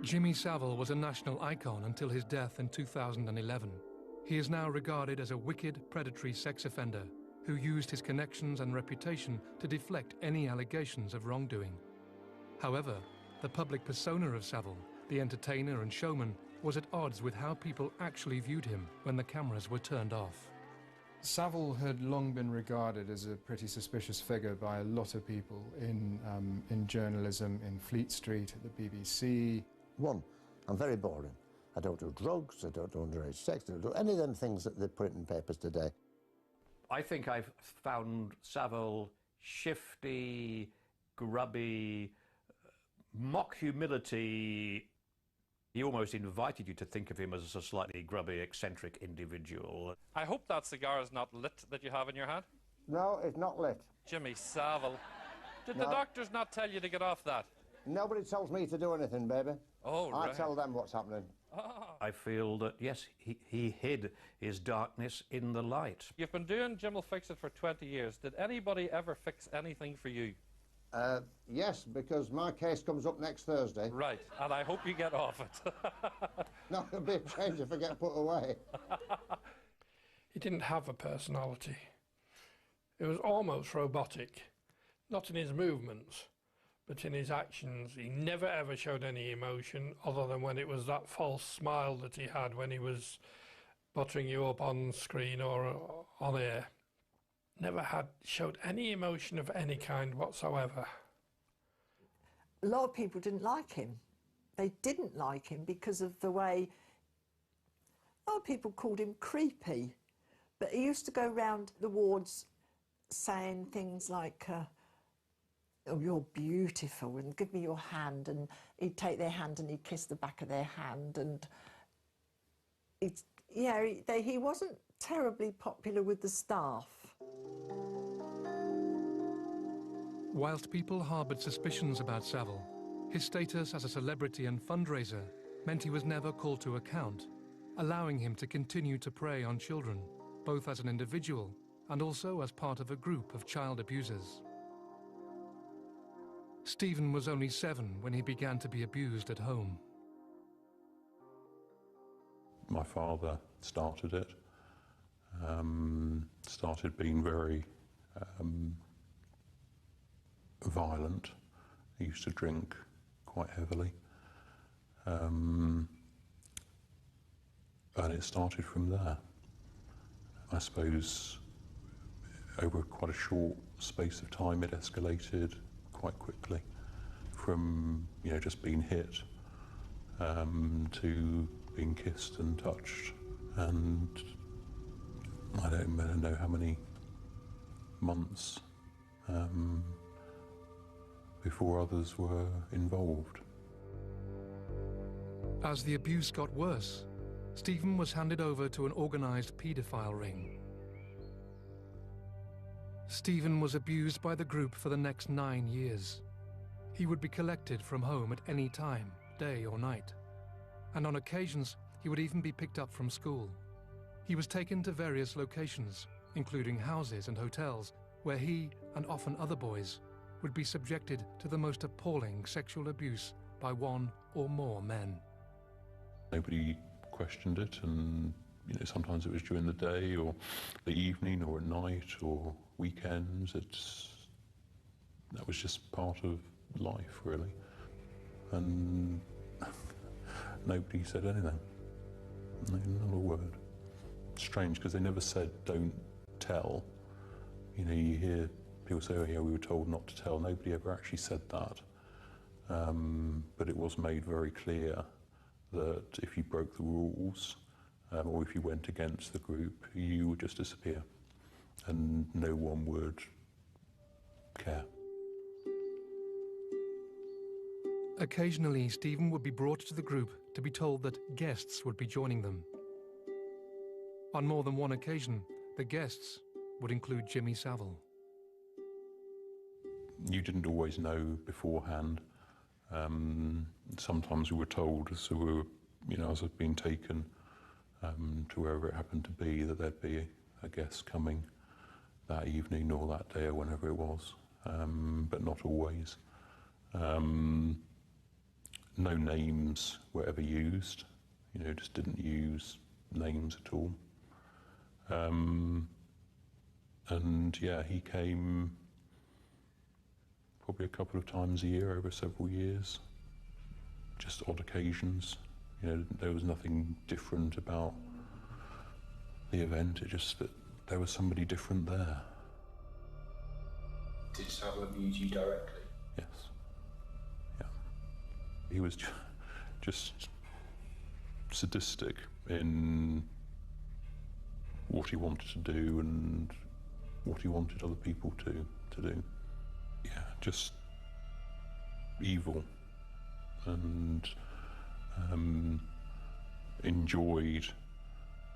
Jimmy Savile was a national icon until his death in 2011. He is now regarded as a wicked, predatory sex offender who used his connections and reputation to deflect any allegations of wrongdoing. However, the public persona of Savile, the entertainer and showman, was at odds with how people actually viewed him when the cameras were turned off. Savile had long been regarded as a pretty suspicious figure by a lot of people in journalism, in Fleet Street, at the BBC. One, I'm very boring. I don't do drugs, I don't do underage sex, I don't do any of them things that they print in papers today. I think I've found Savile shifty, grubby, mock humility. He almost invited you to think of him as a slightly grubby, eccentric individual. I hope that cigar is not lit that you have in your hand. No, it's not lit. Jimmy Savile. Did No. the doctors not tell you to get off that? Nobody tells me to do anything, baby. Oh, right. I tell them what's happening. I feel that, yes, he hid his darkness in the light. You've been doing Jim Will Fix It for 20 years. Did anybody ever fix anything for you? Yes, because my case comes up next Thursday. Right, and I hope you get off it. No, it'll be a change if I get put away. He didn't have a personality. It was almost robotic, not in his movements, but in his actions. He never ever showed any emotion other than when it was that false smile that he had when he was buttering you up on screen or on air. Never showed any emotion of any kind whatsoever. A lot of people didn't like him. They didn't like him because of the way... A lot of people called him creepy, but he used to go round the wards saying things like, oh, you're beautiful, and give me your hand, and he'd take their hand and he'd kiss the back of their hand, and he wasn't terribly popular with the staff. Whilst people harboured suspicions about Savile, his status as a celebrity and fundraiser meant he was never called to account, allowing him to continue to prey on children, both as an individual and also as part of a group of child abusers. Stephen was only 7 when he began to be abused at home. My father started it, started being very violent. He used to drink quite heavily. And it started from there. I suppose over quite a short space of time it escalated quite quickly from, just being hit to being kissed and touched, and I don't know how many months before others were involved. As the abuse got worse, Stephen was handed over to an organised paedophile ring. Stephen was abused by the group for the next 9 years. He would be collected from home at any time, day or night. And on occasions, he would even be picked up from school. He was taken to various locations, including houses and hotels, where he, and often other boys, would be subjected to the most appalling sexual abuse by one or more men. Nobody questioned it, and sometimes it was during the day or the evening or at night or weekends. That was just part of life, really. And nobody said anything. Not a word. Strange, because they never said, don't tell. You hear people say, oh yeah, we were told not to tell. Nobody ever actually said that. But it was made very clear that if you broke the rules, or if you went against the group, you would just disappear, and no one would care. Occasionally, Stephen would be brought to the group to be told that guests would be joining them. On more than one occasion, the guests would include Jimmy Savile. You didn't always know beforehand. Sometimes we were told, so we were, as I've been taken to wherever it happened to be, that there'd be a guest coming that evening or that day or whenever it was, but not always. No names were ever used, you know, just didn't use names at all. And yeah, he came probably a couple of times a year over several years, just odd occasions. You know, there was nothing different about the event, it just that there was somebody different there. Did Savile abuse you directly? Yes. Yeah. He was just sadistic in what he wanted to do and what he wanted other people to do. Yeah, just evil, and enjoyed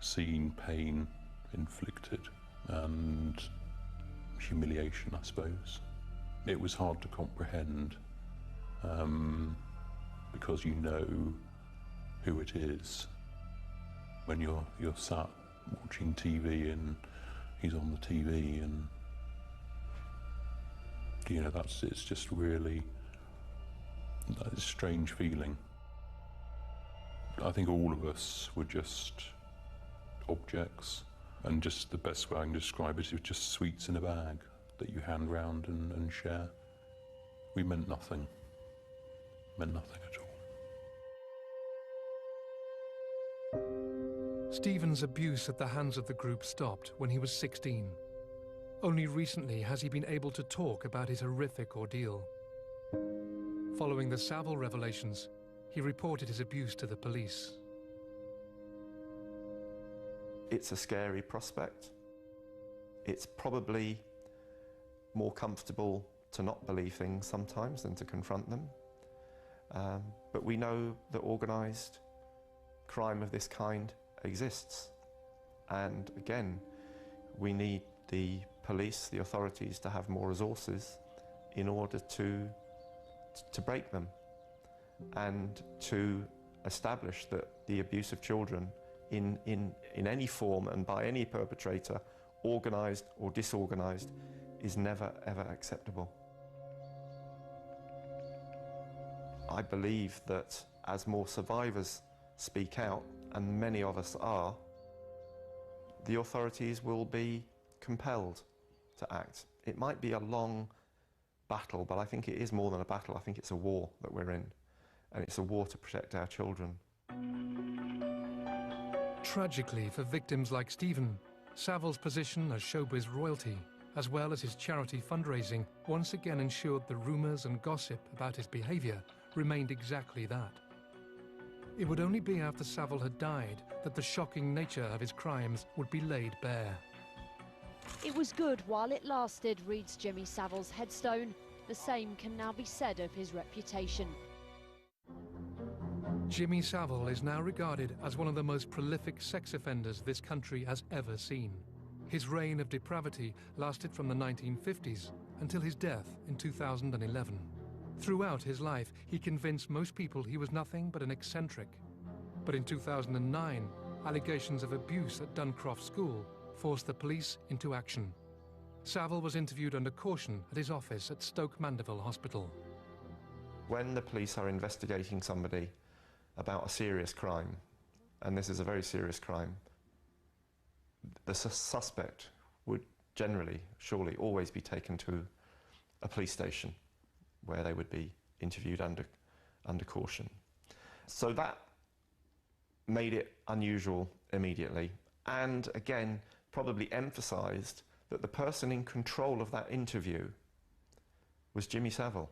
seeing pain inflicted and humiliation, I suppose. It was hard to comprehend because you know who it is when you're sat watching TV and he's on the TV, and you know, it's just really a strange feeling. I think all of us were just objects, and just the best way I can describe it is just sweets in a bag that you hand round and share. We meant nothing at all. Stephen's abuse at the hands of the group stopped when he was 16. Only recently has he been able to talk about his horrific ordeal. Following the Savile revelations, he reported his abuse to the police. It's a scary prospect. It's probably more comfortable to not believe things sometimes than to confront them. But we know that organised crime of this kind exists. And again, we need the police, the authorities, to have more resources in order to break them and to establish that the abuse of children in any form and by any perpetrator, organised or disorganised, is never ever acceptable. I believe that as more survivors speak out, and many of us are, the authorities will be compelled to act. It might be a long battle, but I think it is more than a battle. I think it's a war that we're in, and it's a war to protect our children. Tragically for victims like Stephen, Savile's position as showbiz royalty, as well as his charity fundraising, once again ensured the rumours and gossip about his behaviour remained exactly that. It would only be after Savile had died that the shocking nature of his crimes would be laid bare. It was good while it lasted, reads Jimmy Savile's headstone. The same can now be said of his reputation. Jimmy Savile is now regarded as one of the most prolific sex offenders this country has ever seen. His reign of depravity lasted from the 1950s until his death in 2011. Throughout his life, he convinced most people he was nothing but an eccentric. But in 2009, allegations of abuse at Duncroft School forced the police into action. Savile was interviewed under caution at his office at Stoke Mandeville Hospital. When the police are investigating somebody about a serious crime, and this is a very serious crime, the suspect would generally, surely, always be taken to a police station where they would be interviewed under caution. So that made it unusual immediately, and again, probably emphasised that the person in control of that interview was Jimmy Savile.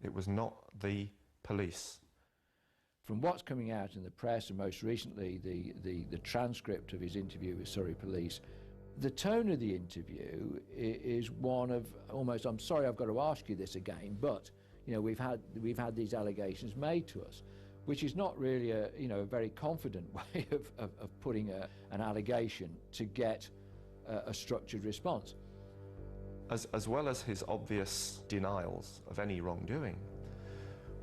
It was not the police. From what's coming out in the press, and most recently the transcript of his interview with Surrey Police, the tone of the interview is one of almost, I'm sorry I've got to ask you this again, but you know, we've had these allegations made to us, which is not really a very confident way of putting an allegation to get a structured response. As well as his obvious denials of any wrongdoing,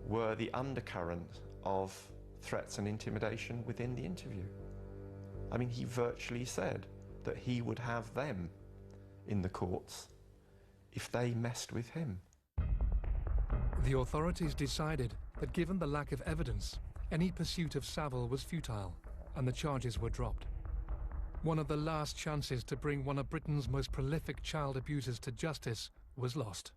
were the undercurrent of threats and intimidation within the interview. I mean, he virtually said that he would have them in the courts if they messed with him. The authorities decided that given the lack of evidence, any pursuit of Savile was futile, and the charges were dropped. One of the last chances to bring one of Britain's most prolific child abusers to justice was lost.